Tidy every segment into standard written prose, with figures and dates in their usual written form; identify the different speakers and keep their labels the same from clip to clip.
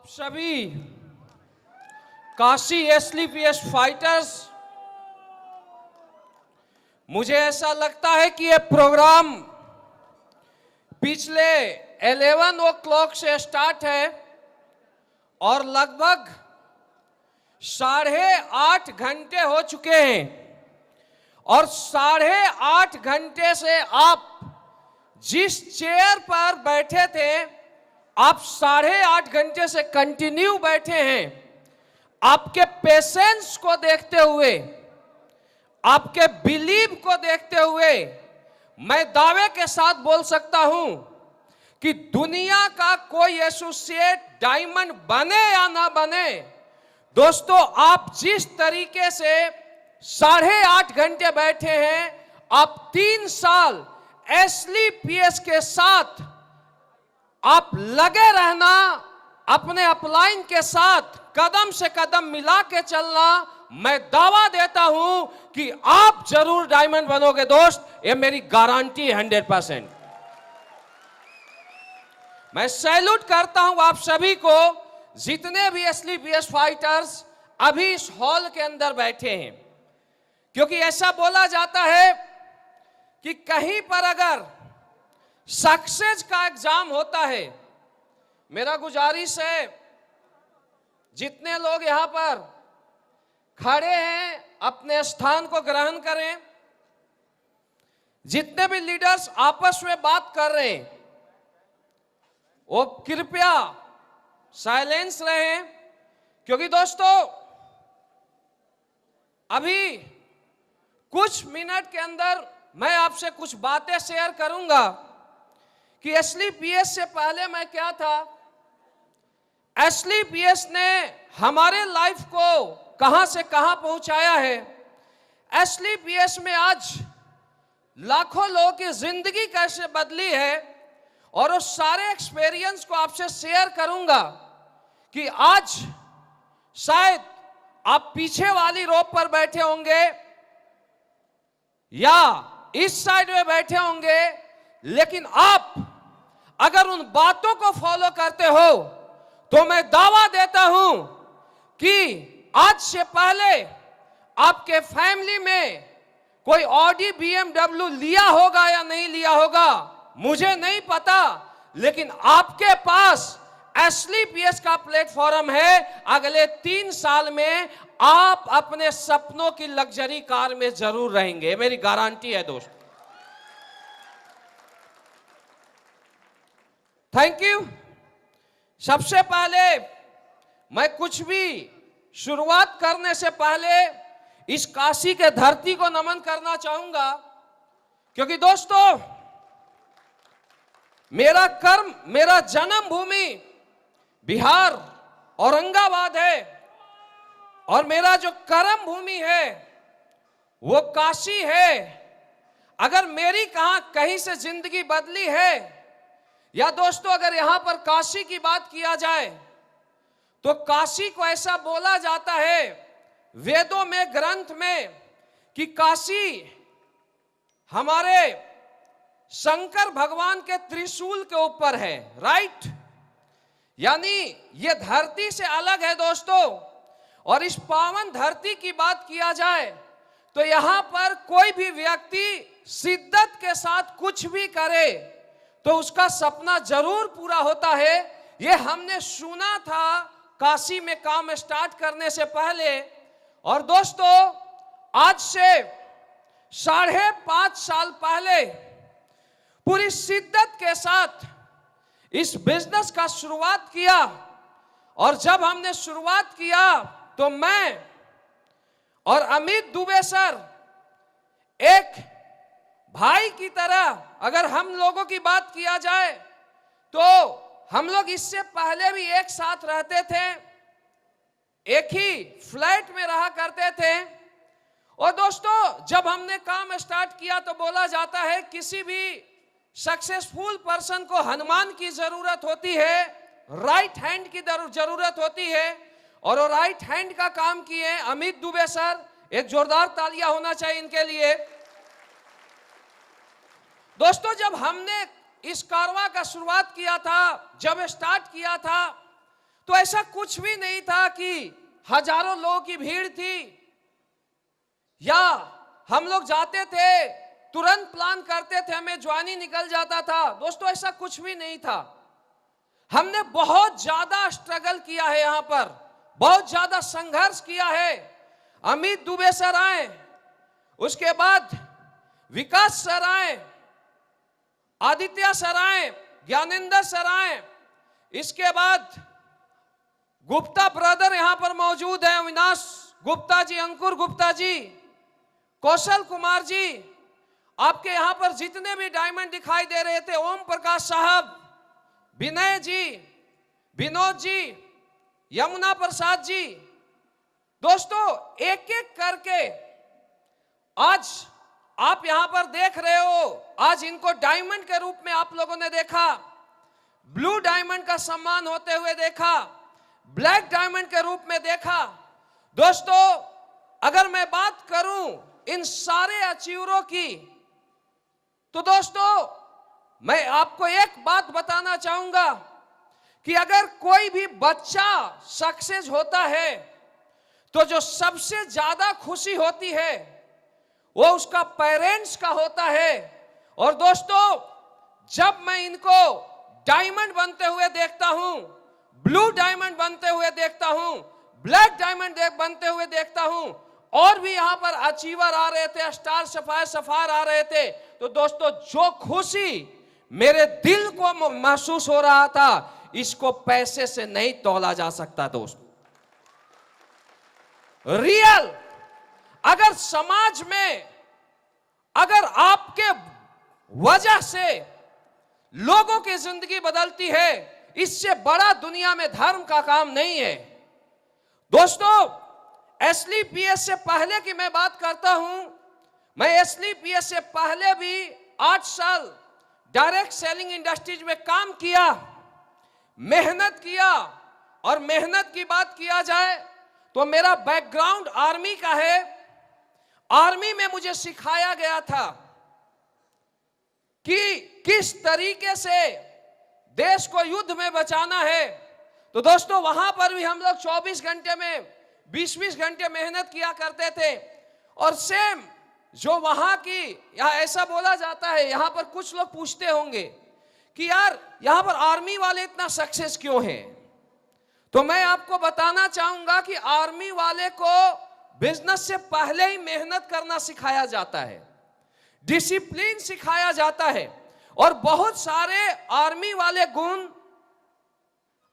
Speaker 1: सभी काशी एसलीपीएस फाइटर्स, मुझे ऐसा लगता है कि यह प्रोग्राम पिछले 11 o'clock से स्टार्ट है और लगभग 8.5 घंटे हो चुके हैं और 8.5 घंटे से आप जिस चेयर पर बैठे थे आप 8.5 घंटे से कंटिन्यू बैठे हैं। आपके पेशेंस को देखते हुए, आपके बिलीव को देखते हुए मैं दावे के साथ बोल सकता हूं कि दुनिया का कोई एसोसिएट डायमंड बने या ना बने, दोस्तों आप जिस तरीके से 8.5 घंटे बैठे हैं, आप 3 साल एसलीपीएस के साथ आप लगे रहना, अपने अपलाइन के साथ कदम से कदम मिला के चलना, मैं दावा देता हूं कि आप जरूर डायमंड बनोगे दोस्त, ये मेरी गारंटी 100%। मैं सैल्यूट करता हूं आप सभी को, जितने भी एसलीपीएस फाइटर्स अभी इस हॉल के अंदर बैठे हैं, क्योंकि ऐसा बोला जाता है कि कहीं पर अगर सक्सेस का एग्जाम होता है, मेरा गुजारिश है जितने लोग यहां पर खड़े हैं अपने स्थान को ग्रहण करें। जितने भी लीडर्स आपस में बात कर रहे हैं वो कृपया साइलेंस रहें, क्योंकि दोस्तों अभी कुछ मिनट के अंदर मैं आपसे कुछ बातें शेयर करूंगा कि एसलीपीएस से पहले मैं क्या था, एसलीपीएस ने हमारे लाइफ को कहां से कहां पहुंचाया है। एसलीपीएस में आज लाखों लोगों की जिंदगी कैसे बदली है और उस सारे एक्सपीरियंस को आपसे शेयर करूंगा कि आज शायद आप पीछे वाली रो पर बैठे होंगे या इस साइड में बैठे होंगे, लेकिन आप अगर उन बातों को फॉलो करते हो तो मैं दावा देता हूं कि आज से पहले आपके फैमिली में कोई ऑडी बीएमडब्ल्यू लिया होगा या नहीं लिया होगा मुझे नहीं पता, लेकिन आपके पास एसलीपीएस का प्लेटफॉर्म है। अगले 3 साल में आप अपने सपनों की लग्जरी कार में जरूर रहेंगे, मेरी गारंटी है दोस्त। Thank you. सबसे पहले मैं कुछ भी शुरुआत करने से पहले इस काशी के धरती को नमन करना चाहूंगा, क्योंकि दोस्तों मेरा कर्म, मेरा जन्म भूमि बिहार औरंगाबाद है और मेरा जो कर्म भूमि है वो काशी है। अगर मेरी कहीं से जिंदगी बदली है, या दोस्तों अगर यहां पर काशी की बात किया जाए तो काशी को ऐसा बोला जाता है वेदों में, ग्रंथ में, कि काशी हमारे शंकर भगवान के त्रिशूल के ऊपर है, राइट। यानी ये धरती से अलग है दोस्तों। और इस पावन धरती की बात किया जाए तो यहां पर कोई भी व्यक्ति शिद्दत के साथ कुछ भी करे तो उसका सपना जरूर पूरा होता है। ये हमने सुना था काशी में काम स्टार्ट करने से पहले। और दोस्तों आज से 5.5 साल पहले पूरी शिद्दत के साथ इस बिजनेस का शुरुआत किया, और जब हमने शुरुआत किया तो मैं और अमित दुबे सर एक भाई की तरह, अगर हम लोगों की बात किया जाए तो हम लोग इससे पहले भी एक साथ रहते थे, एक ही फ्लैट में रहा करते थे। और दोस्तों जब हमने काम स्टार्ट किया तो बोला जाता है किसी भी सक्सेसफुल पर्सन को हनुमान की जरूरत होती है, राइट हैंड की जरूरत होती है, और वो राइट हैंड का काम किए अमित दुबे सर। एक जोरदार तालियां होना चाहिए इनके लिए। दोस्तों जब हमने इस कारवां का शुरुआत किया था, जब स्टार्ट किया था, तो ऐसा कुछ भी नहीं था कि हजारों लोगों की भीड़ थी या हम लोग जाते थे तुरंत प्लान करते थे हमें ज्वानी निकल जाता था। दोस्तों ऐसा कुछ भी नहीं था। हमने बहुत ज्यादा स्ट्रगल किया है, यहां पर बहुत ज्यादा संघर्ष किया है। अमित दुबे सर आए, उसके बाद विकास सर आए, आदित्य सर आए, ज्ञानेंद्र सर आए, इसके बाद गुप्ता ब्रदर यहां पर मौजूद है, अविनाश गुप्ता जी, अंकुर गुप्ता जी, कौशल कुमार जी, आपके यहां पर जितने भी डायमंड दिखाई दे रहे थे, ओम प्रकाश साहब, विनय जी, विनोद जी, यमुना प्रसाद जी। दोस्तों एक एक करके आज आप यहां पर देख रहे हो, आज इनको डायमंड के रूप में आप लोगों ने देखा, ब्लू डायमंड का सम्मान होते हुए देखा, ब्लैक डायमंड के रूप में देखा। दोस्तों अगर मैं बात करूं इन सारे अचीवरों की, तो दोस्तों मैं आपको एक बात बताना चाहूंगा कि अगर कोई भी बच्चा सक्सेस होता है तो जो सबसे ज्यादा खुशी होती है वो उसका पेरेंट्स का होता है। और दोस्तों जब मैं इनको डायमंड बनते हुए देखता हूं, ब्लू डायमंड बनते हुए देखता हूं, ब्लैक डायमंड बनते हुए देखता हूं, और भी यहां पर अचीवर आ रहे थे, स्टार सफायर आ रहे थे, तो दोस्तों जो खुशी मेरे दिल को महसूस हो रहा था, इसको पैसे से नहीं तौला जा सकता। दोस्तों रियल, अगर समाज में अगर आपके वजह से लोगों की जिंदगी बदलती है, इससे बड़ा दुनिया में धर्म का काम नहीं है। दोस्तों एसलीपीएस से पहले की मैं बात करता हूं, मैं एसलीपीएस से पहले भी 8 साल डायरेक्ट सेलिंग इंडस्ट्रीज में काम किया, मेहनत किया। और मेहनत की बात किया जाए तो मेरा बैकग्राउंड आर्मी का है। आर्मी में मुझे सिखाया गया था कि किस तरीके से देश को युद्ध में बचाना है। तो दोस्तों वहां पर भी हम लोग 24 घंटे में 20-20 घंटे मेहनत किया करते थे। और सेम जो वहां की, या ऐसा बोला जाता है, यहां पर कुछ लोग पूछते होंगे कि यार यहां पर आर्मी वाले इतना सक्सेस क्यों हैं, तो मैं आपको बताना चाहूंगा कि आर्मी वाले को बिजनेस से पहले ही मेहनत करना सिखाया जाता है, डिसिप्लिन सिखाया जाता है, और बहुत सारे आर्मी वाले गुण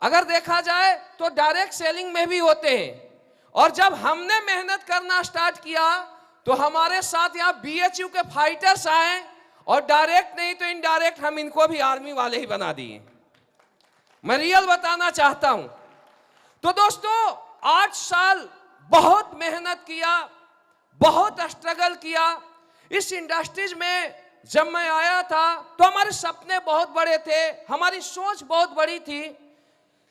Speaker 1: अगर देखा जाए तो डायरेक्ट सेलिंग में भी होते हैं। और जब हमने मेहनत करना स्टार्ट किया तो हमारे साथ यहाँ बीएचयू के फाइटर्स आए, और डायरेक्ट नहीं तो इनडायरेक्ट हम इनको भी आर्मी वाले ही बना दिए। मैं रियल बताना चाहता हूं। तो दोस्तों 8 साल बहुत मेहनत किया, बहुत स्ट्रगल किया। इस इंडस्ट्रीज में जब मैं आया था तो हमारे सपने बहुत बड़े थे, हमारी सोच बहुत बड़ी थी,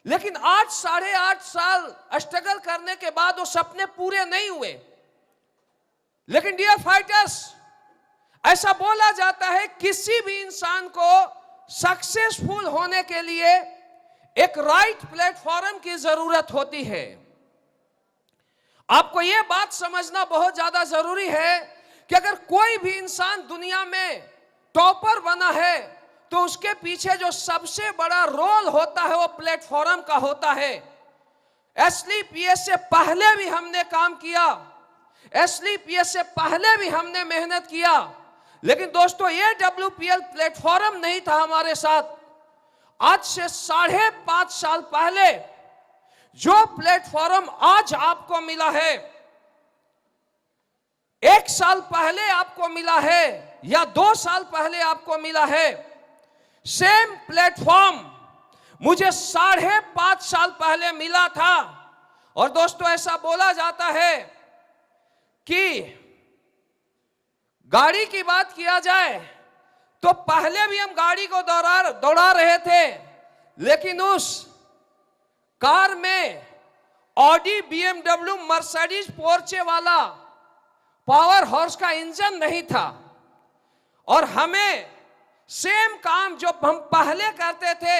Speaker 1: लेकिन 8-8.5 साल स्ट्रगल करने के बाद वो सपने पूरे नहीं हुए। लेकिन डियर फाइटर्स, ऐसा बोला जाता है किसी भी इंसान को सक्सेसफुल होने के लिए एक राइट प्लेटफॉर्म की जरूरत होती है। आपको यह बात समझना बहुत ज्यादा जरूरी है कि अगर कोई भी इंसान दुनिया में टॉपर बना है तो उसके पीछे जो सबसे बड़ा रोल होता है वो प्लेटफॉर्म का होता है। एसलीपीएस से पहले भी हमने काम किया, एसलीपीएस से पहले भी हमने मेहनत किया, लेकिन दोस्तों ये डब्ल्यूपीएल प्लेटफॉर्म नहीं था हमारे साथ। आज से 5.5 साल पहले जो प्लेटफॉर्म आज आपको मिला है, 1 साल पहले आपको मिला है या 2 साल पहले आपको मिला है, सेम प्लेटफॉर्म मुझे 5.5 साल पहले मिला था। और दोस्तों ऐसा बोला जाता है कि गाड़ी की बात किया जाए तो पहले भी हम गाड़ी को दौड़ा रहे थे, लेकिन उस कार में ऑडी, बीएमडब्ल्यू, मर्सिडीज, पोर्चे वाला पावर हॉर्स का इंजन नहीं था। और हमें सेम काम जो हम पहले करते थे,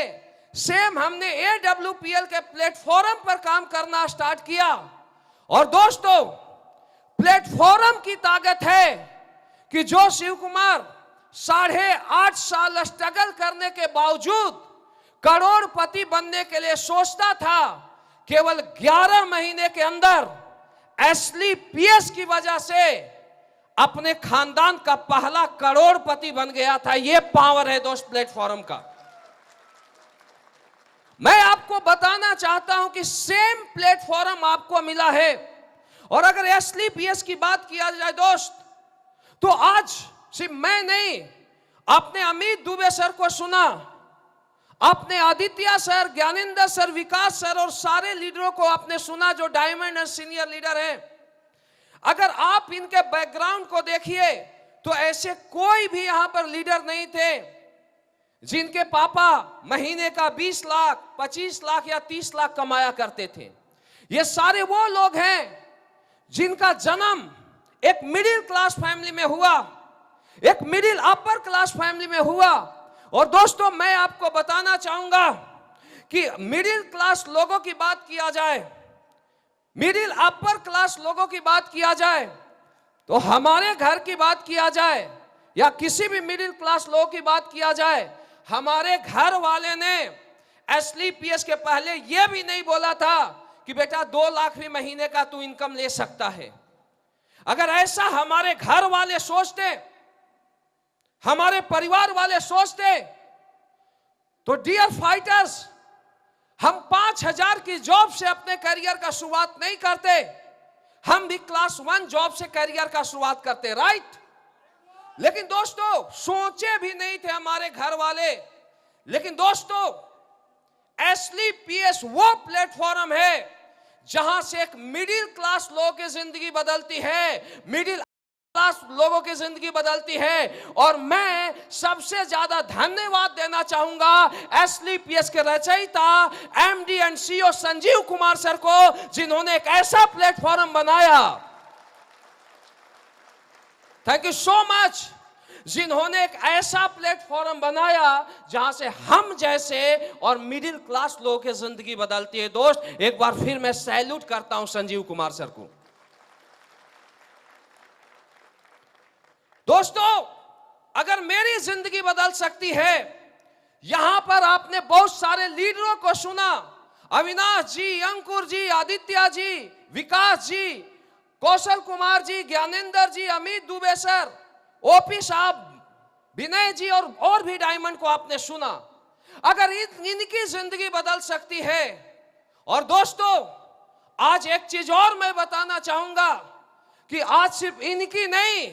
Speaker 1: सेम हमने AWPL के प्लेटफॉर्म पर काम करना स्टार्ट किया। और दोस्तों, प्लेटफॉर्म की ताकत है कि जो शिव कुमार 8.5 साल स्ट्रगल करने के बावजूद करोड़पति बनने के लिए सोचता था, केवल 11 महीने के अंदर एसली पीएस की वजह से अपने खानदान का पहला करोड़पति बन गया था। यह पावर है दोस्त प्लेटफॉर्म का। मैं आपको बताना चाहता हूं कि सेम प्लेटफॉर्म आपको मिला है। और अगर एसली पीएस की बात किया जाए दोस्त, तो आज सिर्फ मैं नहीं, आपने अमित दुबे सर को सुना, आपने आदित्य सर, ज्ञानेंद्र सर, विकास सर और सारे लीडरों को आपने सुना जो डायमंड और सीनियर लीडर हैं। अगर आप इनके बैकग्राउंड को देखिए तो ऐसे कोई भी यहां पर लीडर नहीं थे जिनके पापा महीने का 20 लाख, 25 लाख या 30 लाख कमाया करते थे। ये सारे वो लोग हैं जिनका जन्म एक मिडिल क्लास फैमिली में हुआ, एक मिडिल अपर क्लास फैमिली में हुआ। और दोस्तों, मैं आपको बताना चाहूंगा कि मिडिल क्लास लोगों की बात किया जाए, मिडिल अपर क्लास लोगों की बात किया जाए, तो हमारे घर की बात किया जाए या किसी भी मिडिल क्लास लोगों की बात किया जाए, हमारे घर वाले ने एसली पीएस के पहले यह भी नहीं बोला था कि बेटा 2 लाख भी महीने का तू इनकम ले सकता है। अगर ऐसा हमारे घर वाले सोचते, हमारे परिवार वाले सोचते, तो डियर फाइटर्स, हम 5,000 की जॉब से अपने करियर का शुरुआत नहीं करते, हम भी क्लास 1 जॉब से करियर का शुरुआत करते, राइट। लेकिन दोस्तों, सोचे भी नहीं थे हमारे घर वाले। लेकिन दोस्तों, एसली पीएस वो प्लेटफॉर्म है जहां से एक मिडिल क्लास लोगों की जिंदगी बदलती है, मिडिल क्लास लोगों की जिंदगी बदलती है। और मैं सबसे ज्यादा धन्यवाद देना चाहूंगा एसली पीएस के रचयिता MD and CEO Sanjeev Kumar sir को, जिन्होंने एक ऐसा प्लेटफॉर्म बनाया। थैंक यू सो मच, जिन्होंने एक ऐसा प्लेटफॉर्म बनाया जहां से हम जैसे और मिडिल क्लास लोगों की जिंदगी बदलती है। दोस्त, एक बार फिर मैं सैल्यूट करता हूं संजीव कुमार सर को। दोस्तों, अगर मेरी जिंदगी बदल सकती है, यहां पर आपने बहुत सारे लीडरों को सुना, अविनाश जी, अंकुर जी, आदित्य जी, विकास जी, कौशल कुमार जी, ज्ञानेंद्र जी, अमित दुबे सर, ओपी साहब, विनय जी और भी डायमंड को आपने सुना। अगर इनकी जिंदगी बदल सकती है, और दोस्तों आज एक चीज और मैं बताना चाहूंगा कि आज सिर्फ इनकी नहीं,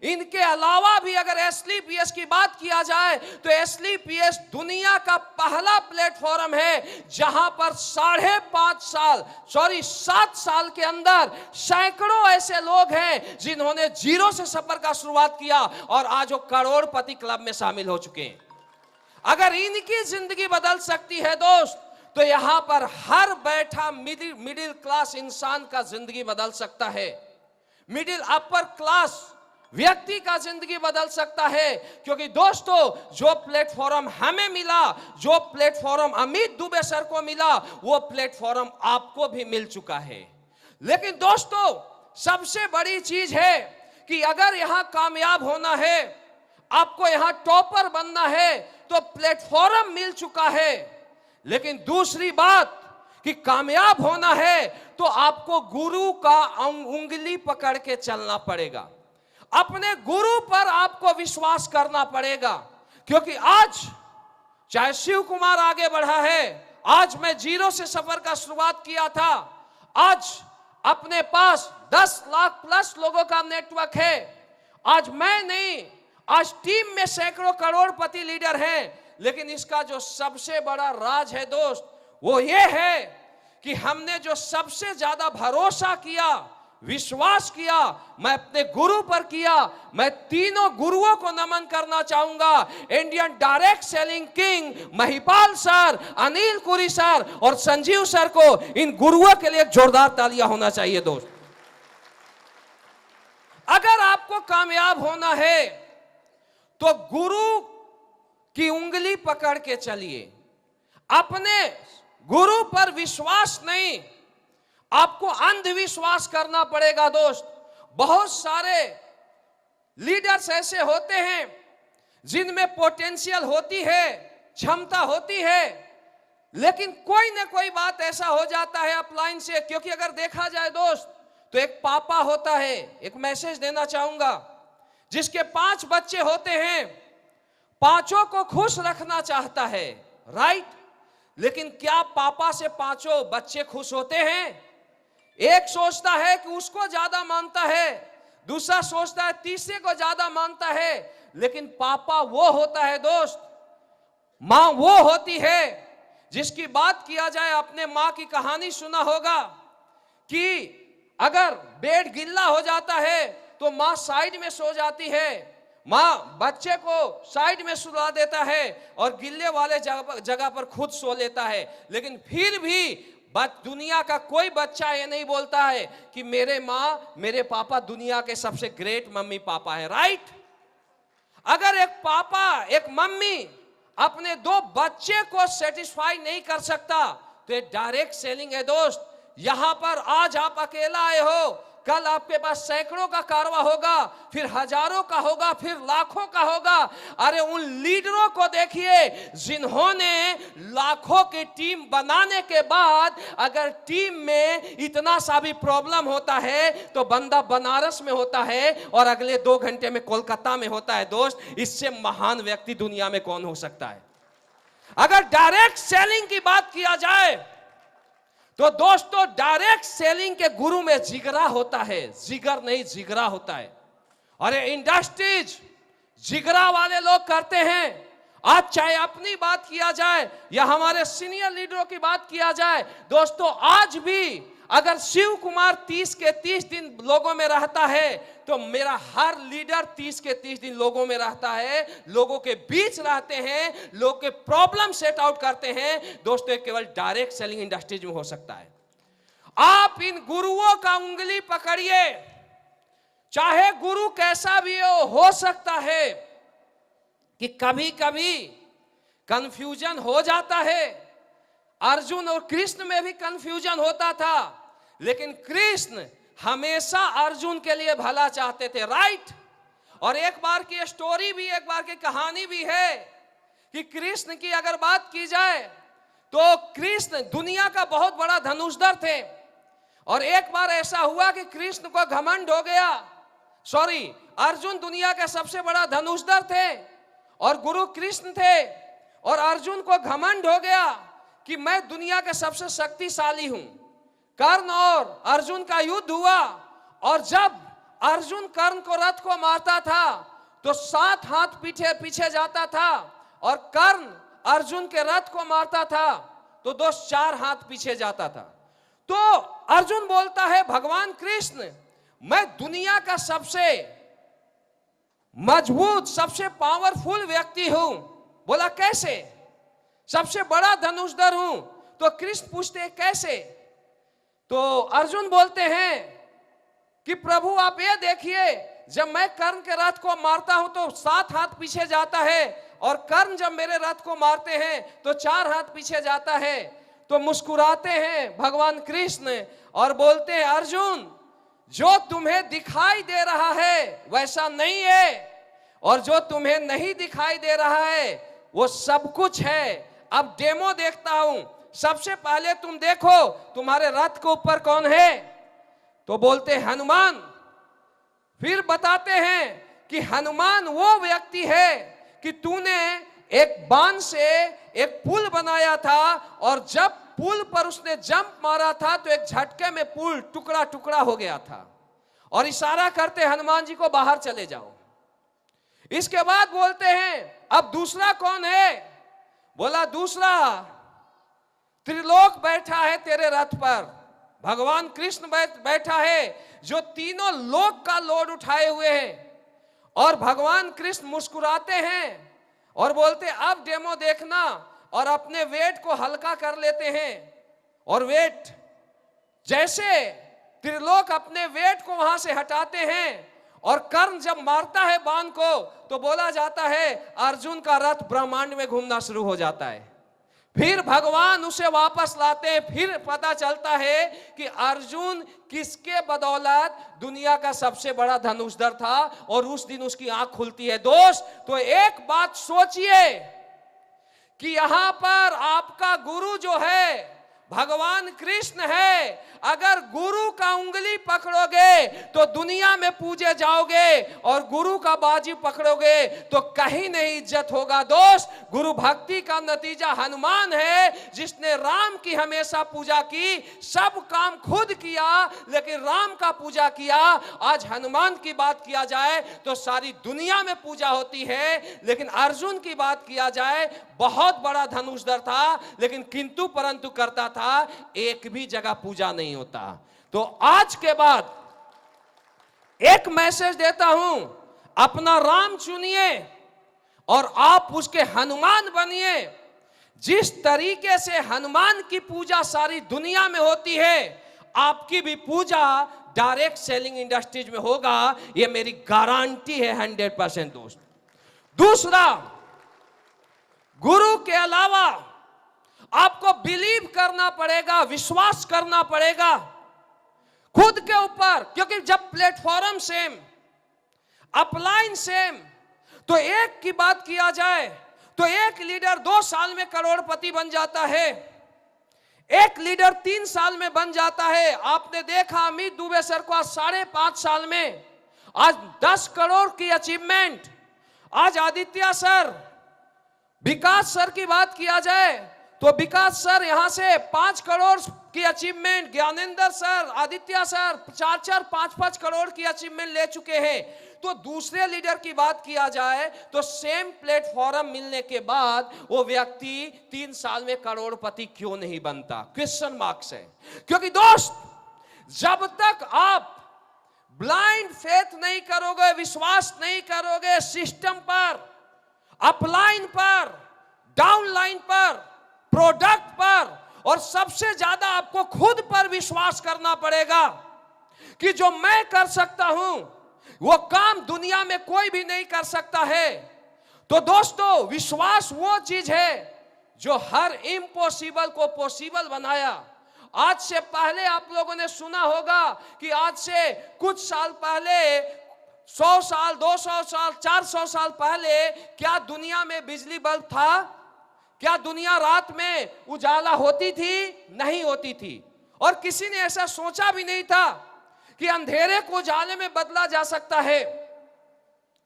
Speaker 1: इनके अलावा भी अगर एसली पीएस की बात किया जाए तो एसली पीएस दुनिया का पहला प्लेटफॉर्म है जहां पर 7 साल के अंदर सैकड़ों ऐसे लोग हैं जिन्होंने जीरो से सफर का शुरुआत किया और आज वो करोड़पति क्लब में शामिल हो चुके हैं। अगर इनकी जिंदगी बदल सकती है दोस्त, तो यहां पर हर बैठा मिडिल क्लास इंसान का जिंदगी बदल सकता है, मिडिल अपर क्लास व्यक्ति का जिंदगी बदल सकता है। क्योंकि दोस्तों, जो प्लेटफॉर्म हमें मिला, जो प्लेटफॉर्म अमित दुबे सर को मिला, वो प्लेटफॉर्म आपको भी मिल चुका है। लेकिन दोस्तों, सबसे बड़ी चीज है कि अगर यहां कामयाब होना है, आपको यहां टॉपर बनना है, तो प्लेटफॉर्म मिल चुका है। लेकिन दूसरी बात कि कामयाब होना है तो आपको गुरु का उंगली पकड़ के चलना पड़ेगा, अपने गुरु पर आपको विश्वास करना पड़ेगा। क्योंकि आज चाहे शिव कुमार आगे बढ़ा है, आज मैं जीरो से सफर का शुरुआत किया था, आज अपने पास 10 लाख प्लस लोगों का नेटवर्क है। आज मैं नहीं, आज टीम में सैकड़ों करोड़पति लीडर हैं। लेकिन इसका जो सबसे बड़ा राज है दोस्त, वो ये है कि हमने जो सबसे ज्यादा भरोसा किया, विश्वास किया, मैं अपने गुरु पर किया। मैं तीनों गुरुओं को नमन करना चाहूंगा, Indian direct selling king Mahipal sir, Anil कुरी सर और संजीव सर को। इन गुरुओं के लिए जोरदार तालियां होना चाहिए दोस्त। अगर आपको कामयाब होना है तो गुरु की उंगली पकड़ के चलिए, अपने गुरु पर विश्वास नहीं, आपको अंधविश्वास करना पड़ेगा दोस्त। बहुत सारे लीडर्स ऐसे होते हैं जिनमें पोटेंशियल होती है, क्षमता होती है, लेकिन कोई ना कोई बात ऐसा हो जाता है अपलाइन से। क्योंकि अगर देखा जाए दोस्त, तो एक पापा होता है, एक मैसेज देना चाहूंगा, जिसके 5 बच्चे होते हैं, पांचों को खुश रखना चाहता है, राइट? लेकिन क्या पापा से 5 बच्चे खुश होते हैं? एक सोचता है कि उसको ज्यादा मानता है, दूसरा सोचता है तीसरे को ज्यादा मानता है, लेकिन पापा वो होता है दोस्त, मां वो होती है जिसकी बात किया जाए, अपने मां की कहानी सुना होगा कि अगर बेड गिल्ला हो जाता है तो मां साइड में सो जाती है, मां बच्चे को साइड में सुला देता है और गिल्ले वाले जगह पर खुद सो लेता है। लेकिन फिर भी दुनिया का कोई बच्चा ये नहीं बोलता है कि मेरे मां मेरे पापा दुनिया के सबसे ग्रेट मम्मी पापा है, राइट? अगर एक पापा एक मम्मी अपने 2 बच्चे को सेटिस्फाई नहीं कर सकता तो ये डायरेक्ट सेलिंग है दोस्त। यहां पर आज आप अकेला आए हो, कल आपके पास सैकड़ों का कारवा होगा, फिर हजारों का होगा, फिर लाखों का होगा। अरे उन लीडरों को देखिए जिन्होंने लाखों की टीम बनाने के बाद अगर टीम में इतना सा भी प्रॉब्लम होता है तो बंदा बनारस में होता है और अगले 2 घंटे में कोलकाता में होता है दोस्त। इससे महान व्यक्ति दुनिया में कौन हो सकता है? अगर डायरेक्ट सेलिंग की बात किया जाए तो दोस्तों डायरेक्ट सेलिंग के गुरु में जिगरा होता है, जिगर नहीं जिगरा होता है। और ये इंडस्ट्रीज जिगरा वाले लोग करते हैं। आज चाहे अपनी बात किया जाए या हमारे सीनियर लीडरों की बात किया जाए, दोस्तों आज भी अगर शिव कुमार 30 के 30 दिन लोगों में रहता है तो मेरा हर लीडर 30 के 30 दिन लोगों में रहता है, लोगों के बीच रहते हैं, लोग के प्रॉब्लम सेट आउट करते हैं। दोस्तों केवल डायरेक्ट सेलिंग इंडस्ट्रीज में हो सकता है। आप इन गुरुओं का उंगली पकड़िए, चाहे गुरु कैसा भी हो सकता है कि कभी कभी कंफ्यूजन हो जाता है। अर्जुन और कृष्ण में भी कंफ्यूजन होता था, लेकिन कृष्ण हमेशा अर्जुन के लिए भला चाहते थे, राइट? और एक बार की स्टोरी भी, एक बार की कहानी भी है कि कृष्ण की अगर बात की जाए तो कृष्ण दुनिया का बहुत बड़ा धनुषधर थे। और एक बार ऐसा हुआ कि कृष्ण को घमंड हो गया, अर्जुन दुनिया का सबसे बड़ा धनुषधर थे और गुरु कृष्ण थे, और अर्जुन को घमंड हो गया कि मैं दुनिया का सबसे शक्तिशाली हूं। कर्ण और अर्जुन का युद्ध हुआ, और जब अर्जुन कर्ण को रथ को मारता था तो 7 हाथ पीछे जाता था, और कर्ण अर्जुन के रथ को मारता था तो 4 हाथ पीछे जाता था। तो अर्जुन बोलता है, भगवान कृष्ण मैं दुनिया का सबसे मजबूत सबसे पावरफुल व्यक्ति हूं। बोला कैसे? सबसे बड़ा धनुषधर हूं। तो कृष्ण पूछते हैं कैसे? तो अर्जुन बोलते हैं कि प्रभु आप ये देखिए, जब मैं कर्ण के रथ को मारता हूं तो 7 हाथ पीछे जाता है, और कर्ण जब मेरे रथ को मारते हैं तो 4 हाथ पीछे जाता है। तो मुस्कुराते हैं भगवान कृष्ण और बोलते हैं, अर्जुन जो तुम्हें दिखाई दे रहा है वैसा नहीं है, और जो तुम्हें नहीं दिखाई दे रहा है वो सब कुछ है। अब डेमो देखता हूं, सबसे पहले तुम देखो तुम्हारे रथ के ऊपर कौन है? तो बोलते हनुमान। फिर बताते हैं कि हनुमान वो व्यक्ति है कि तूने एक बाण से एक पुल बनाया था, और जब पुल पर उसने जंप मारा था तो एक झटके में पुल टुकड़ा टुकड़ा हो गया था, और इशारा करते हनुमान जी को बाहर चले जाओ। इसके बाद बोलते हैं अब दूसरा कौन है? बोला दूसरा त्रिलोक बैठा है तेरे रथ पर, भगवान कृष्ण बैठा है जो तीनों लोक का लोड उठाए हुए हैं। और भगवान कृष्ण मुस्कुराते हैं और बोलते अब डेमो देखना, और अपने वेट को हल्का कर लेते हैं। और वेट जैसे त्रिलोक अपने वेट को वहां से हटाते हैं, और कर्ण जब मारता है बाण को तो बोला जाता है अर्जुन का रथ ब्रह्मांड में घूमना शुरू हो जाता है। फिर भगवान उसे वापस लाते हैं, फिर पता चलता है कि अर्जुन किसके बदौलत दुनिया का सबसे बड़ा धनुषधर था, और उस दिन उसकी आंख खुलती है। दोस्त, तो एक बात सोचिए कि यहां पर आपका गुरु जो है भगवान कृष्ण है, अगर गुरु का उंगली पकड़ोगे तो दुनिया में पूजे जाओगे, और गुरु का बाजी पकड़ोगे तो कहीं नहीं इज्जत होगा। दोस्त, गुरु भक्ति का नतीजा हनुमान है, जिसने राम की हमेशा पूजा की, सब काम खुद किया लेकिन राम का पूजा किया। आज हनुमान की बात किया जाए तो सारी दुनिया में पूजा होती है, लेकिन अर्जुन की बात किया जाए, बहुत बड़ा धनुषधर था लेकिन किंतु परंतु करता था, एक भी जगह पूजा नहीं होता। तो आज के बाद एक मैसेज देता हूं, अपना राम चुनिए और आप उसके हनुमान बनिए। जिस तरीके से हनुमान की पूजा सारी दुनिया में होती है, आपकी भी पूजा डायरेक्ट सेलिंग इंडस्ट्रीज में होगा, यह मेरी गारंटी है 100% दोस्त। दूसरा, गुरु के अलावा आपको बिलीव करना पड़ेगा, विश्वास करना पड़ेगा खुद के ऊपर, क्योंकि जब प्लेटफॉर्म सेम, अपलाइन सेम, तो एक की बात किया जाए तो एक लीडर 2 साल में करोड़पति बन जाता है, एक लीडर 3 साल में बन जाता है। आपने देखा अमित दुबे सर को आज 5.5 साल में आज 10 करोड़ की अचीवमेंट। आज आदित्य सर, विकास सर की बात किया जाए तो विकास सर यहां से 5 करोड़ की achievement, Gyanendra sir, Aditya sir 4-4, 5-5 crore की अचीवमेंट ले चुके हैं। तो दूसरे लीडर की बात किया जाए तो सेम प्लेटफॉर्म मिलने के बाद वो व्यक्ति 3 साल में करोड़पति क्यों नहीं बनता? क्वेश्चन मार्क्स है। क्योंकि दोस्त, जब तक आप ब्लाइंड फेथ नहीं करोगे, विश्वास नहीं करोगे सिस्टम पर, अपलाइन पर, डाउनलाइन पर, प्रोडक्ट पर, और सबसे ज्यादा आपको खुद पर विश्वास करना पड़ेगा कि जो मैं कर सकता हूं वो काम दुनिया में कोई भी नहीं कर सकता है। तो दोस्तों, विश्वास वो चीज है जो हर इम्पॉसिबल को पॉसिबल बनाया। आज से पहले आप लोगों ने सुना होगा कि आज से कुछ साल पहले, 100 साल, 200 साल, 400 साल पहले क्या दुनिया में बिजली बल्ब था? क्या दुनिया रात में उजाला होती थी? नहीं होती थी। और किसी ने ऐसा सोचा भी नहीं था कि अंधेरे को उजाले में बदला जा सकता है।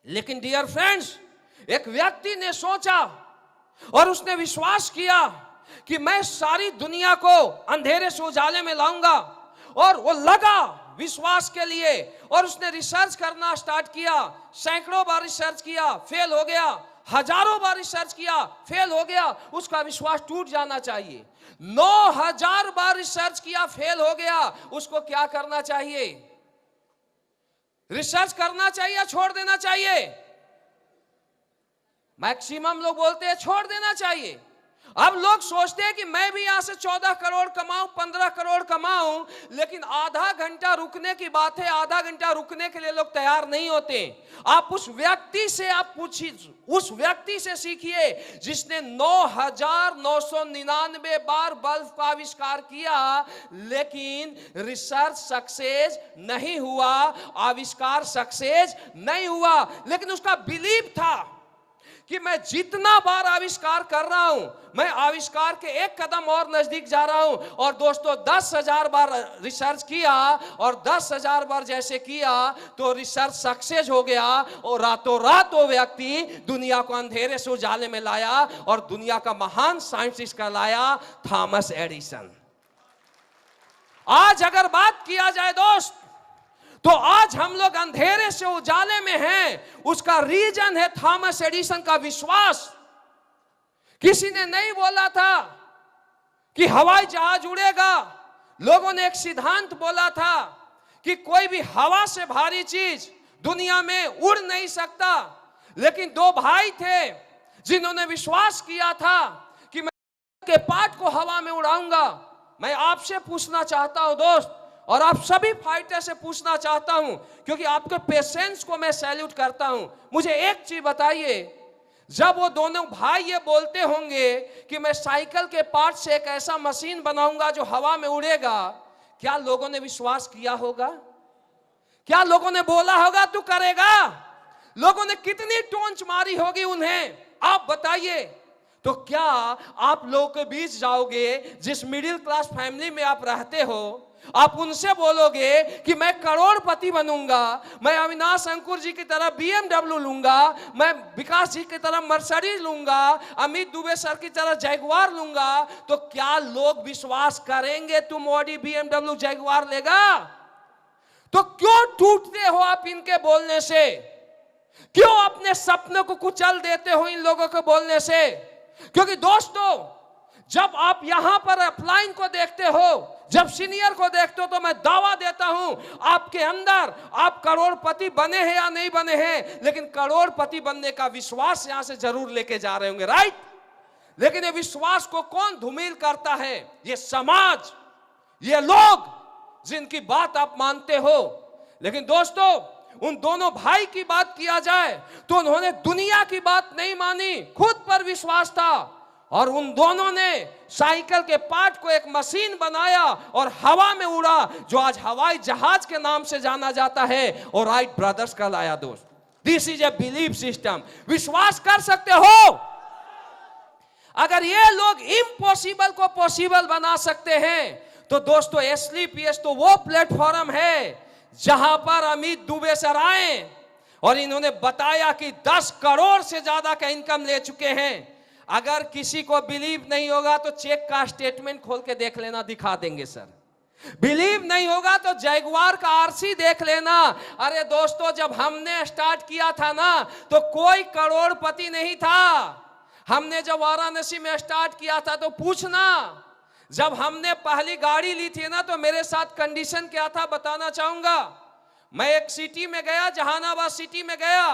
Speaker 1: लेकिन डियर फ्रेंड्स, एक व्यक्ति ने सोचा और उसने विश्वास किया कि मैं सारी दुनिया को अंधेरे से उजाले में लाऊंगा, और वो लगा विश्वास के लिए, और उसने रिसर्च करना स्टार्ट किया। सैकड़ों बार रिसर्च किया, फेल हो गया। हजारों बार रिसर्च किया, फेल हो गया। उसका विश्वास टूट जाना चाहिए। 9000 बार रिसर्च किया, फेल हो गया। उसको क्या करना चाहिए? रिसर्च करना चाहिए, छोड़ देना चाहिए? मैक्सिमम लोग बोलते हैं छोड़ देना चाहिए। अब लोग सोचते हैं कि मैं भी यहां से 14 करोड़ कमाऊं, 15 करोड़ कमाऊं, लेकिन आधा घंटा रुकने की बात है, आधा घंटा रुकने के लिए लोग तैयार नहीं होते। आप उस व्यक्ति से आप पूछिए, उस व्यक्ति से सीखिए जिसने 9999 बार बल्ब का आविष्कार किया, लेकिन रिसर्च सक्सेस नहीं हुआ, आविष्कार सक्सेस नहीं हुआ। लेकिन उसका बिलीव था कि मैं जितना बार आविष्कार कर रहा हूं, मैं आविष्कार के एक कदम और नजदीक जा रहा हूं। और दोस्तों, 10,000 बार रिसर्च किया, और 10,000 बार जैसे किया तो रिसर्च सक्सेस हो गया, और रातों रात वो व्यक्ति दुनिया को अंधेरे से उजाले में लाया, और दुनिया का महान साइंटिस्ट कहलाया थॉमस एडिसन। आज अगर बात किया जाए दोस्त, तो आज हम लोग अंधेरे से उजाले में हैं, उसका रीजन है थॉमस एडिसन का विश्वास। किसी ने नहीं बोला था कि हवाई जहाज उड़ेगा। लोगों ने एक सिद्धांत बोला था कि कोई भी हवा से भारी चीज दुनिया में उड़ नहीं सकता। लेकिन 2 भाई थे जिन्होंने विश्वास किया था कि मैं के पार्ट को हवा में उड़ाऊंगा। मैं आपसे पूछना चाहता हूं दोस्त, और आप सभी फाइटर से पूछना चाहता हूं, क्योंकि आपके पेशेंस को मैं सैल्यूट करता हूं। मुझे एक चीज बताइए, जब वो दोनों भाई ये बोलते होंगे कि मैं साइकिल के पार्ट से एक ऐसा मशीन बनाऊंगा जो हवा में उड़ेगा, क्या लोगों ने विश्वास किया होगा? क्या लोगों ने बोला होगा तू करेगा? लोगों ने कितनी टोंच मारी होगी उन्हें, आप बताइए। तो क्या आप लोगों के बीच जाओगे, जिस मिडिल क्लास फैमिली में आप रहते हो, आप उनसे बोलोगे कि मैं करोड़पति बनूंगा, मैं अविनाश अंकुर जी की तरह BMW लूंगा, मैं विकास जी की तरह मर्सिडीज लूंगा, अमित दुबे सर की तरह जैगुआर लूंगा, तो क्या लोग विश्वास करेंगे तुम ऑडी BMW जैगुआर लेगा? तो क्यों टूटते हो आप इनके बोलने से? क्यों अपने सपनों को कुचल देते हो इन लोगों के बोलने से? क्योंकि दोस्तों, जब आप यहां पर अपलाइन को देखते हो, जब सीनियर को देखते हो, तो मैं दावा देता हूं आपके अंदर, आप करोड़पति बने हैं या नहीं बने हैं, लेकिन करोड़पति बनने का विश्वास यहां से जरूर लेके जा रहे होंगे, राइट? लेकिन ये विश्वास को कौन धूमिल करता है? ये समाज, ये लोग जिनकी बात आप मानते हो। लेकिन दोस्तों, उन दोनों भाई की बात किया जाए तो उन्होंने दुनिया की बात नहीं मानी, खुद पर विश्वास था, और उन दोनों ने साइकिल के पार्ट को एक मशीन बनाया और हवा में उड़ा, जो आज हवाई जहाज के नाम से जाना जाता है, और राइट ब्रदर्स का लाया। दोस्त, this is a belief system. विश्वास कर सकते हो? अगर ये लोग इम्पॉसिबल को पॉसिबल बना सकते हैं, तो दोस्तों SLPS तो वो प्लेटफॉर्म है जहां पर अमित दुबे सर आए और इन्होंने बताया कि 10 करोड़ से ज्यादा का इनकम ले चुके हैं। अगर किसी को बिलीव नहीं होगा तो चेक का स्टेटमेंट खोल के देख लेना, दिखा देंगे सर। बिलीव नहीं होगा तो जैगुआर का RC देख लेना। अरे दोस्तों, जब हमने स्टार्ट किया था ना, तो कोई करोड़पति नहीं था। हमने जब वाराणसी में स्टार्ट किया था तो पूछना, जब हमने पहली गाड़ी ली थी ना, तो मेरे साथ कंडीशन क्या था बताना चाहूंगा। मैं एक सिटी में गया, जहानाबाद सिटी में गया,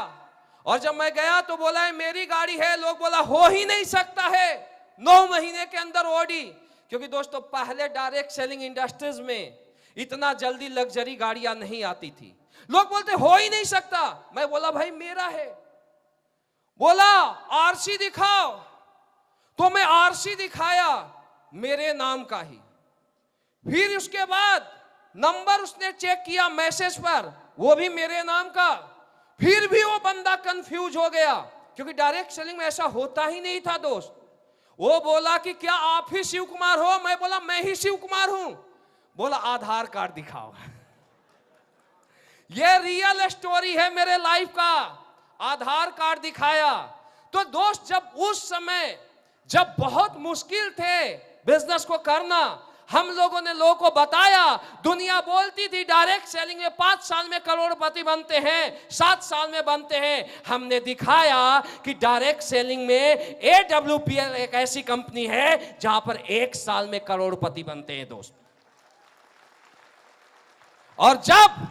Speaker 1: और जब मैं गया तो बोला है मेरी गाड़ी है। लोग बोला हो ही नहीं सकता है 9 महीने के अंदर ऑडी, क्योंकि दोस्तों पहले डायरेक्ट सेलिंग इंडस्ट्रीज में इतना जल्दी लग्जरी गाड़ियां नहीं आती थी। लोग बोलते हो ही नहीं सकता। मैं बोला भाई मेरा है। बोला RC दिखाओ, तो मैं RC दिखाया मेरे नाम का ही। फिर उसके बाद नंबर उसने चेक किया मैसेज पर, वो भी मेरे नाम का। फिर भी वो बंदा कंफ्यूज हो गया, क्योंकि डायरेक्ट सेलिंग में ऐसा होता ही नहीं था दोस्त। वो बोला कि क्या आप ही शिव कुमार हो? मैं बोला मैं ही शिव कुमार हूं। बोला आधार कार्ड दिखाओ। ये रियल स्टोरी है मेरे लाइफ का। आधार कार्ड दिखाया। तो दोस्त, जब उस समय जब बहुत मुश्किल थे बिजनेस को करना, हम लोगों ने लोगों को बताया। दुनिया बोलती थी डायरेक्ट सेलिंग में 5 साल में करोड़पति बनते हैं, 7 साल में बनते हैं। हमने दिखाया कि डायरेक्ट सेलिंग में AWPL एक ऐसी कंपनी है जहां पर 1 साल में करोड़पति बनते हैं दोस्त। और जब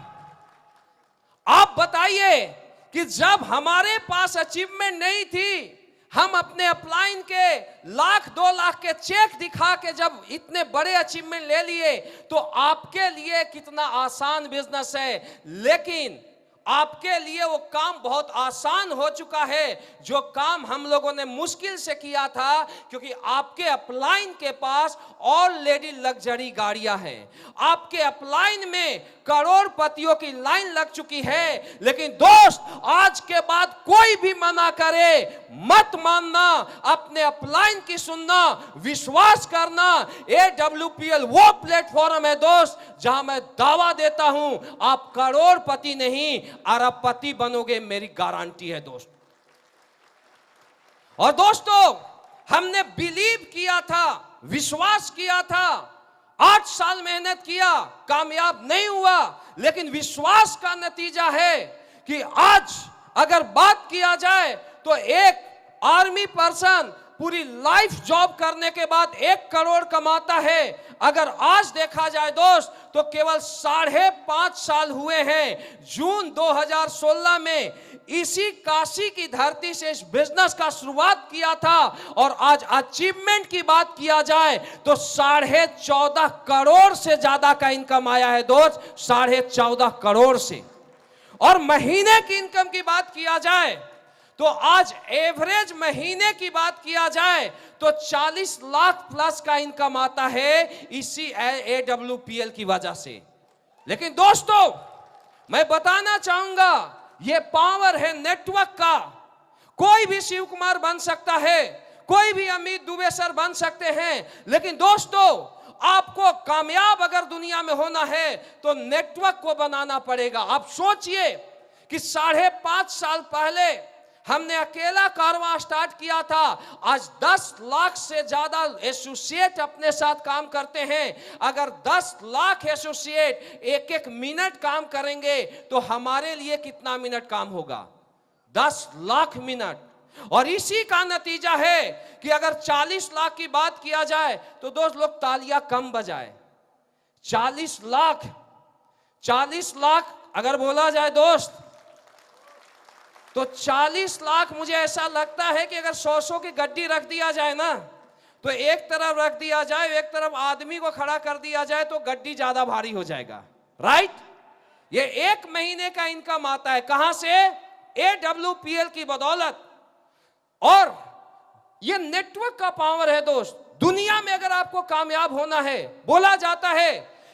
Speaker 1: आप बताइए कि जब हमारे पास अचीवमेंट नहीं थी, हम अपने अपलाइन के 1,00,000 2 लाख के चेक दिखा के जब इतने बड़े अचीवमेंट ले लिए, तो आपके लिए कितना आसान बिजनेस है। लेकिन आपके लिए वो काम बहुत आसान हो चुका है, जो काम हम लोगों ने मुश्किल से किया था, क्योंकि आपके अपलाइन के पास ऑलरेडी लग्जरी गाड़ियां हैं। आपके अपलाइन में करोड़पतियों की लाइन लग चुकी है। लेकिन दोस्त, आज के बाद कोई भी मना करे, मत मानना, अपने अपलाइन की सुनना, विश्वास करना। AWPL वो प्लेटफॉर्म है दोस्त, जहां मैं दावा देता हूं आप करोड़पति नहीं अरबपति बनोगे, मेरी गारंटी है दोस्त। और दोस्तों, हमने बिलीव किया था, विश्वास किया था, 8 साल मेहनत किया, कामयाब नहीं हुआ। लेकिन विश्वास का नतीजा है कि आज अगर बात किया जाए तो एक आर्मी पर्सन पूरी लाइफ जॉब करने के बाद 1 करोड़ कमाता है। अगर आज देखा जाए दोस्त, तो केवल 5.5 साल हुए हैं। जून 2016 में इसी काशी की धरती से इस बिजनेस का शुरुआत किया था, और आज अचीवमेंट की बात किया जाए तो 14.5 करोड़ से ज्यादा का इनकम आया है दोस्त, 14.5 करोड़ से। और महीने की इनकम की बात किया जाए तो आज एवरेज महीने की बात किया जाए तो 40 लाख प्लस का इनकम आता है इसी AWPL की वजह से। लेकिन दोस्तों, मैं बताना चाहूंगा, ये पावर है नेटवर्क का। कोई भी शिव कुमार बन सकता है, कोई भी अमित दुबे सर बन सकते हैं, लेकिन दोस्तों, आपको कामयाब अगर दुनिया में होना है तो नेटवर्क को बनाना पड़ेगा। आप सोचिए कि 5.5 साल पहले हमने अकेला कारवां स्टार्ट किया था, आज 10 लाख से ज्यादा एसोसिएट अपने साथ काम करते हैं। अगर 10 लाख एसोसिएट एक एक मिनट काम करेंगे तो हमारे लिए कितना मिनट काम होगा? 10 लाख मिनट। और इसी का नतीजा है कि अगर 40 लाख की बात किया जाए तो दोस्त लोग तालियां कम बजाए। 40 लाख अगर बोला जाए दोस्त, तो 40 लाख, मुझे ऐसा लगता है कि अगर 100 की गड्डी रख दिया जाए ना, तो एक तरफ रख दिया जाए, एक तरफ आदमी को खड़ा कर दिया जाए तो गड्डी ज्यादा भारी हो जाएगा। राइट? ये एक महीने का इनकम आता है कहां से? AWPL की बदौलत। और ये नेटवर्क का पावर है दोस्त। दुनिया में अगर आपको कामयाब होना है, बोला जाता है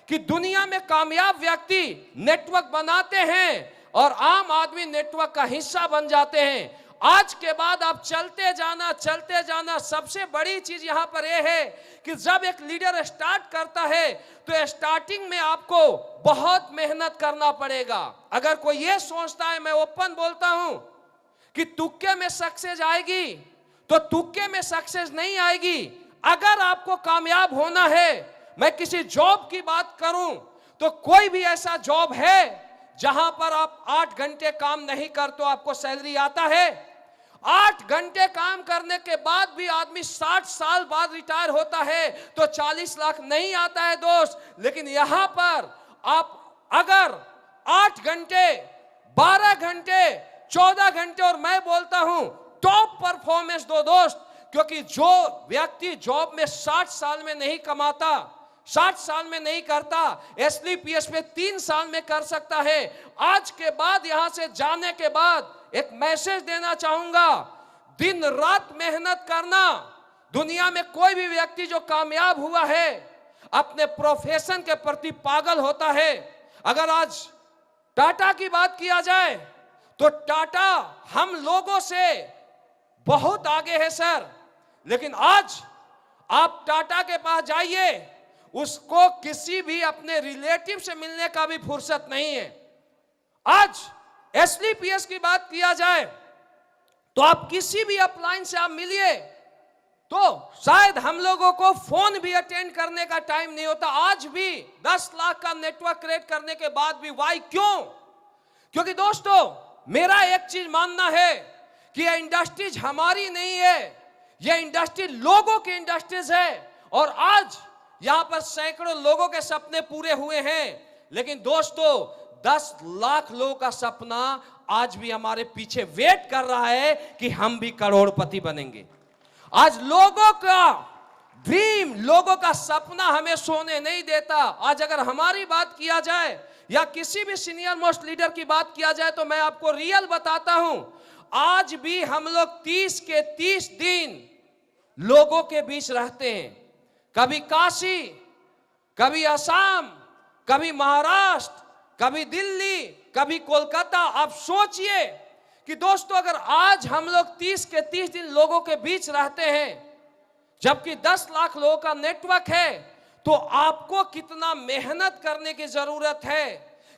Speaker 1: कि दुनिया में कामयाब व्यक्ति नेटवर्क बनाते हैं और आम आदमी नेटवर्क का हिस्सा बन जाते हैं। आज के बाद आप चलते जाना। सबसे बड़ी चीज यहां पर यह है कि जब एक लीडर स्टार्ट करता है तो स्टार्टिंग में आपको बहुत मेहनत करना पड़ेगा। अगर कोई ये सोचता है, मैं ओपन बोलता हूं, कि तुक्के में सक्सेस आएगी, तो तुक्के में सक्सेस नहीं आएगी। अगर आपको कामयाब होना है, मैं किसी जॉब की बात करूं तो कोई भी ऐसा जॉब है जहां पर आप 8 घंटे काम नहीं कर तो आपको सैलरी आता है? 8 घंटे काम करने के बाद भी आदमी 60 साल बाद रिटायर होता है तो 40 लाख नहीं आता है दोस्त। लेकिन यहां पर आप अगर 8 घंटे, 12 घंटे, 14 घंटे, और मैं बोलता हूं टॉप परफॉर्मेंस दो दोस्त, क्योंकि जो व्यक्ति जॉब में 60 साल में नहीं कमाता, 60 साल में नहीं करता, SLPS में 3 साल में कर सकता है। आज के बाद, यहां से जाने के बाद एक मैसेज देना चाहूंगा, दिन रात मेहनत करना। दुनिया में कोई भी व्यक्ति जो कामयाब हुआ है अपने प्रोफेशन के प्रति पागल होता है। अगर आज टाटा की बात किया जाए तो टाटा हम लोगों से बहुत आगे है सर, लेकिन आज आप टाटा के पास जाइए, उसको किसी भी अपने रिलेटिव से मिलने का भी फुर्सत नहीं है। आज SLPS की बात किया जाए तो आप किसी भी अपलाइन से आप मिलिए तो शायद हम लोगों को फोन भी अटेंड करने का टाइम नहीं होता। आज भी 10 लाख का नेटवर्क क्रिएट करने के बाद भी वाई क्यों? क्योंकि दोस्तों, मेरा एक चीज मानना है कि यह इंडस्ट्रीज हमारी नहीं है, यह इंडस्ट्री लोगों की इंडस्ट्रीज है। और आज यहां पर सैकड़ों लोगों के सपने पूरे हुए हैं, लेकिन दोस्तों 10 लाख लोगों का सपना आज भी हमारे पीछे वेट कर रहा है कि हम भी करोड़पति बनेंगे। आज लोगों का ड्रीम, लोगों का सपना हमें सोने नहीं देता। आज अगर हमारी बात किया जाए या किसी भी सीनियर मोस्ट लीडर की बात किया जाए तो मैं आपको रियल बताता हूं, आज भी हम लोग 30 के 30 दिन लोगों के बीच रहते हैं। कभी काशी, कभी असम, कभी महाराष्ट्र, कभी दिल्ली, कभी कोलकाता। आप सोचिए कि दोस्तों, अगर आज हम लोग 30 के 30 दिन लोगों के बीच रहते हैं, जबकि 10 लाख लोगों का नेटवर्क है, तो आपको कितना मेहनत करने की जरूरत है,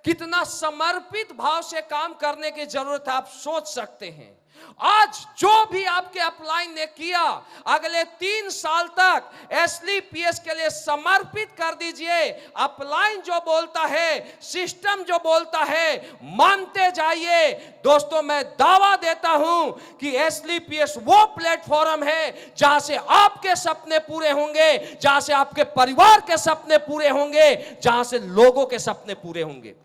Speaker 1: कितना समर्पित भाव से काम करने की जरूरत है, आप सोच सकते हैं। आज जो भी आपके अपलाइन ने किया, अगले 3 साल तक SLPS के लिए समर्पित कर दीजिए। अपलाइन जो बोलता है, सिस्टम जो बोलता है, मानते जाइए। दोस्तों, मैं दावा देता हूं कि SLPS वो प्लेटफॉर्म है जहां से आपके सपने पूरे होंगे, जहां से आपके परिवार के सपने पूरे होंगे, जहां से लोगों के सपने पूरे होंगे।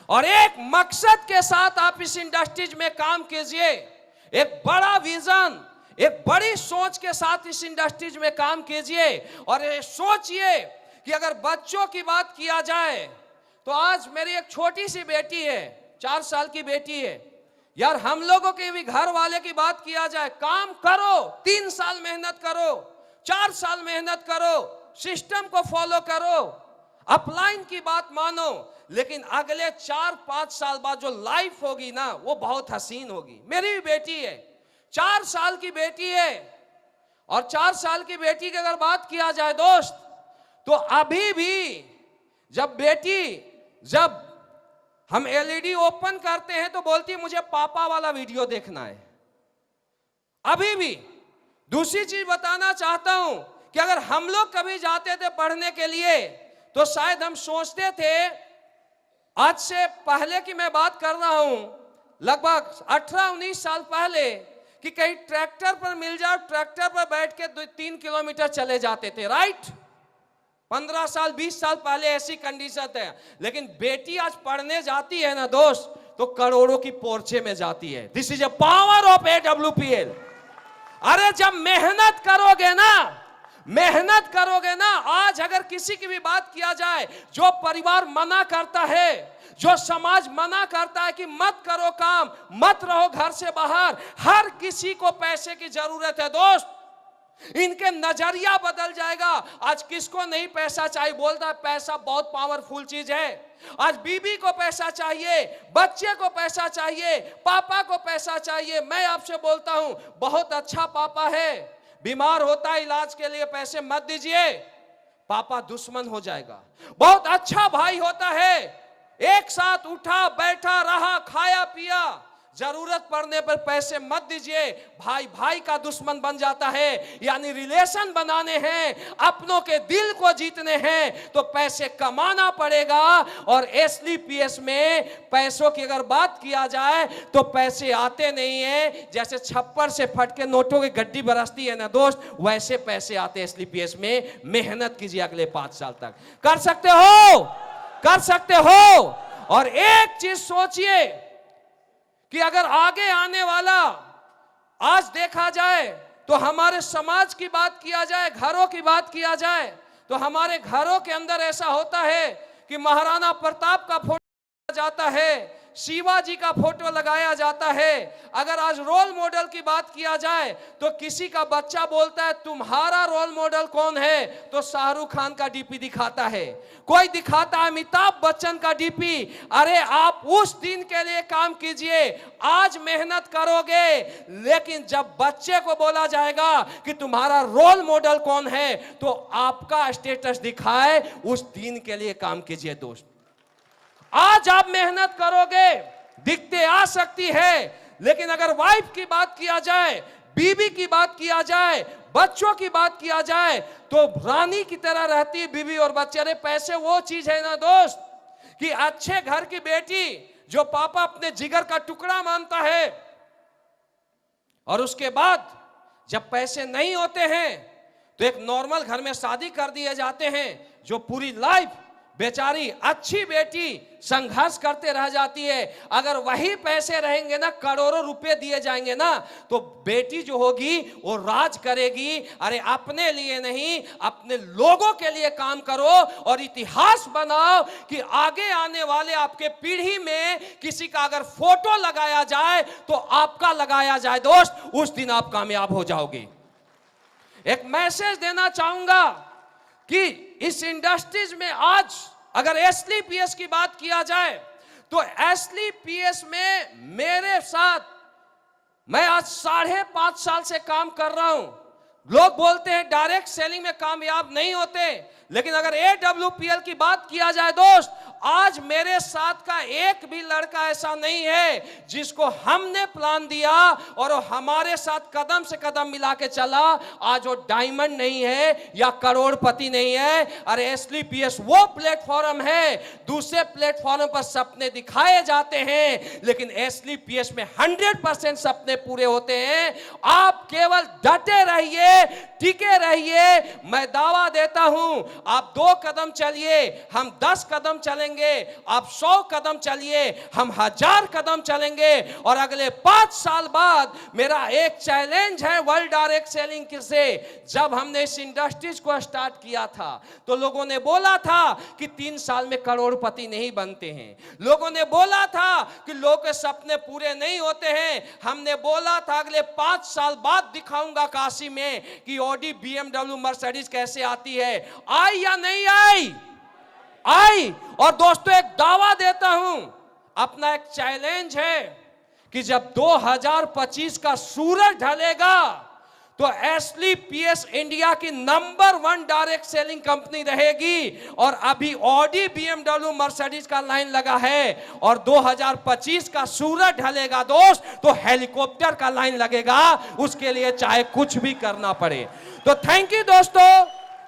Speaker 1: और एक मकसद के साथ आप इस इंडस्ट्रीज में काम कीजिए, एक बड़ा विजन, एक बड़ी सोच के साथ इस इंडस्ट्रीज में काम कीजिए। और ये सोचिए कि अगर बच्चों की बात किया जाए तो आज मेरी एक छोटी सी बेटी है, 4 साल की बेटी है। यार हम लोगों के भी घर वाले की बात किया जाए, काम करो, 3 साल मेहनत करो, 4 साल मेहनत करो, सिस्टम को फॉलो करो, अपलाइन की बात मानो, लेकिन अगले 4-5 साल बाद जो लाइफ होगी ना वो बहुत हसीन होगी। मेरी भी बेटी है, 4 साल की बेटी है, और 4 साल की बेटी की अगर बात किया जाए दोस्त, तो अभी भी जब हम एलईडी ओपन करते हैं तो बोलती है मुझे पापा वाला वीडियो देखना है। अभी भी दूसरी चीज बताना चाहता हूं कि अगर हम लोग कभी जाते थे पढ़ने के लिए तो शायद हम सोचते थे, आज से पहले की मैं बात कर रहा हूं, लगभग 18-19 साल पहले, कि कहीं ट्रैक्टर पर मिल जाए, ट्रैक्टर पर बैठ के 2-3 किलोमीटर चले जाते थे, राइट। 15 साल 20 साल पहले ऐसी कंडीशन है। लेकिन बेटी आज पढ़ने जाती है ना दोस्त, तो करोड़ों की पोर्चे में जाती है। This is a power of AWPL। अरे जब मेहनत करोगे ना, आज अगर किसी की भी बात किया जाए, जो परिवार मना करता है, जो समाज मना करता है कि मत करो काम, मत रहो घर से बाहर, हर किसी को पैसे की जरूरत है दोस्त। इनके नजरिया बदल जाएगा। आज किसको नहीं पैसा चाहिए, बोलता है पैसा बहुत पावरफुल चीज है। आज बीबी को पैसा चाहिए, बच्चे को पैसा चाहिए, पापा को पैसा चाहिए। मैं आपसे बोलता हूं, बहुत अच्छा पापा है, बीमार होता है इलाज के लिए पैसे मत दीजिए, पापा दुश्मन हो जाएगा। बहुत अच्छा भाई होता है, एक साथ उठा बैठा रहा, खाया पिया, जरूरत पड़ने पर पैसे मत दीजिए, भाई भाई का दुश्मन बन जाता है। यानी रिलेशन बनाने हैं, अपनों के दिल को जीतने हैं, तो पैसे कमाना पड़ेगा। और SLPS में पैसों की अगर बात किया जाए तो पैसे आते नहीं है, जैसे छप्पर से फट के नोटों की गड्डी बरसती है ना दोस्त, वैसे पैसे आते हैं SLPS में। मेहनत कीजिए, अगले 5 साल तक कर सकते हो। और एक चीज सोचिए कि अगर आगे आने वाला, आज देखा जाए तो हमारे समाज की बात किया जाए, घरों की बात किया जाए, तो हमारे घरों के अंदर ऐसा होता है कि महाराणा प्रताप का फोटो जाता है, शिवाजी का फोटो लगाया जाता है। अगर आज रोल मॉडल की बात किया जाए तो किसी का बच्चा बोलता है तुम्हारा रोल मॉडल कौन है, तो शाहरुख खान का डीपी दिखाता है, कोई दिखाता है अमिताभ बच्चन का डीपी। अरे आप उस दिन के लिए काम कीजिए, आज मेहनत करोगे, लेकिन जब बच्चे को बोला जाएगा कि तुम्हारा रोल मॉडल कौन है, तो आपका स्टेटस दिखाए, उस दिन के लिए काम कीजिए दोस्त। आज आप मेहनत करोगे, दिखते आ सकती है, लेकिन अगर वाइफ की बात किया जाए, बीवी की बात किया जाए, बच्चों की बात किया जाए, तो रानी की तरह रहती है बीवी और बच्चे। अरे पैसे वो चीज है ना दोस्त, कि अच्छे घर की बेटी जो पापा अपने जिगर का टुकड़ा मानता है, और उसके बाद जब पैसे नहीं होते हैं तो एक नॉर्मल घर में शादी कर दिए जाते हैं, जो पूरी लाइफ बेचारी अच्छी बेटी संघर्ष करते रह जाती है। अगर वही पैसे रहेंगे ना, करोड़ों रुपए दिए जाएंगे ना, तो बेटी जो होगी वो राज करेगी। अरे अपने लिए नहीं, अपने लोगों के लिए काम करो और इतिहास बनाओ कि आगे आने वाले आपके पीढ़ी में किसी का अगर फोटो लगाया जाए तो आपका लगाया जाए दोस्त, उस दिन आप कामयाब हो जाओगे। एक मैसेज देना चाहूंगा कि इस इंडस्ट्रीज में आज अगर SLPS की बात किया जाए तो SLPS में मेरे साथ मैं आज 5.5 साल से काम कर रहा हूं। लोग बोलते हैं डायरेक्ट सेलिंग में कामयाब नहीं होते, लेकिन अगर AWPL की बात किया जाए दोस्त, आज मेरे साथ का एक भी लड़का ऐसा नहीं है जिसको हमने प्लान दिया और वो हमारे साथ कदम से कदम मिला के चला, आज वो डायमंड नहीं है या करोड़पति नहीं है। अरे SLPS वो प्लेटफॉर्म है, दूसरे प्लेटफॉर्म पर सपने दिखाए जाते हैं, लेकिन SLPS में 100% सपने पूरे होते हैं। आप केवल डटे रहिए, टिके रहिए। मैं दावा देता हूं, आप 2 कदम चलिए, हम 10 कदम चलेंगे, चलेंगे, आप 100 कदम चलिए, हम 1000 कदम चलेंगे। और अगले 5 साल बाद मेरा एक चैलेंज है वर्ल्ड डायरेक्ट सेलिंग से। जब हमने इस इंडस्ट्रीज को स्टार्ट किया था तो लोगों ने बोला था कि 3 साल में करोड़पति नहीं बनते हैं, लोगों ने बोला था कि लोगों के सपने पूरे नहीं होते हैं। हमने बोला था अगले 5 साल बाद दिखाऊंगा काशी में कि ऑडी, बीएमडब्ल्यू, मर्सिडीज कैसे आती है। आई या नहीं आई? आई। और दोस्तों एक दावा देता हूं, अपना एक चैलेंज है कि जब 2025 का सूरज ढलेगा तो एसलीपीएस इंडिया की नंबर 1 डायरेक्ट सेलिंग कंपनी रहेगी। और अभी ऑडी, बीएमडब्ल्यू, मर्सिडीज का लाइन लगा है, और 2025 का सूरज ढलेगा दोस्त तो हेलीकॉप्टर का लाइन लगेगा, उसके लिए चाहे कुछ भी करना पड़े। तो थैंक यू दोस्तों,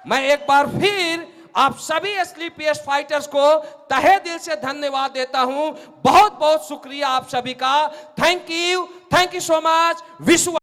Speaker 1: मैं एक बार फिर आप सभी एसलीपीएस फाइटर्स को तहे दिल से धन्यवाद देता हूं। बहुत बहुत शुक्रिया आप सभी का। Thank you so much. विश्व